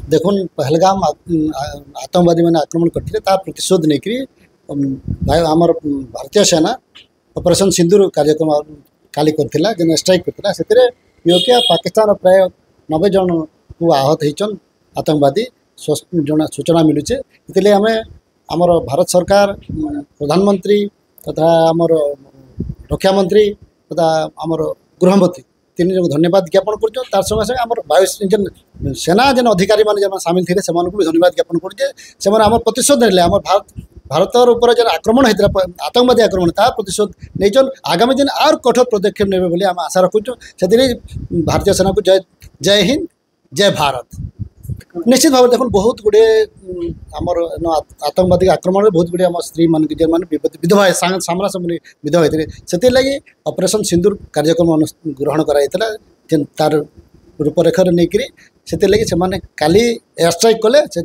देखुन पहलगाम आतंकवादी मैंने आक्रमण करते प्रतिशोध नहीं आमर भारतीय सेना ऑपरेशन सिंदूर कार्यक्रम काली करथिला जेन स्ट्राइक करथिला सेतिरे यूके पाकिस्तान प्राय 90 जन को आहत होइछन आतंकवादी सूचना मिलुचे इतिले हमें आमर भारत सरकार प्रधानमंत्री तथा आमर रक्षा मंत्री तथा आमर गृहमंत्री तीन जन धन्यवाद ज्ञापन कर तार संगे संगे आम वायु जेन सेना जेन अधिकारी मैंने सामिल थे से भी धन्यवाद ज्ञापन कर प्रतिशोध ने आम भारतर उपर जेन आक्रमण होता आतंकवादी आक्रमण ता प्रतिशोध नहीं आगामी दिन और कठोर पदक्षेप ने आम आशा रखुचु से भारतीय सेना को जय जय हिंद जय भारत। निश्चित भाव देखो बहुत गुड़े आमर आतंकवादी आक्रमण में बहुत गुड़े आम स्त्री मान जेन विधवा सामना सामने विधवा होते से लगी ऑपरेशन सिंदूर कार्यक्रम ग्रहण कराइला जेन तार रूपरेखा नहीं से लगी से काली एयर स्ट्राइक कले से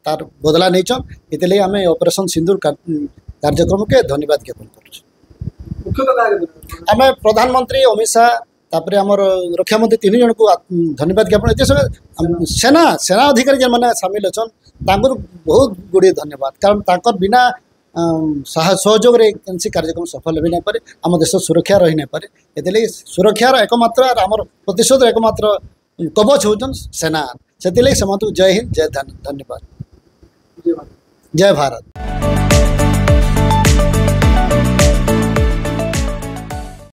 तार बदला नहीं ये आम ऑपरेशन सिंदूर कार्यक्रम के धन्यवाद ज्ञापन करें प्रधानमंत्री अमित शाह तापर आमर रक्षा मंत्री तीन जन को धन्यवाद ज्ञापन सेना सेना अधिकारी जो मैंने सामिल अच्छा बहुत गुड़े धन्यवाद कारण बिना सहयोग कार्यक्रम सफल हो पारे आम देश सुरक्षा रही नहीं पारे ये सुरक्षार एकमात्र आमर प्रतिशोध एकमात्र कवच होचन सेना से जय हिंद जय धन्यवाद जय भारत।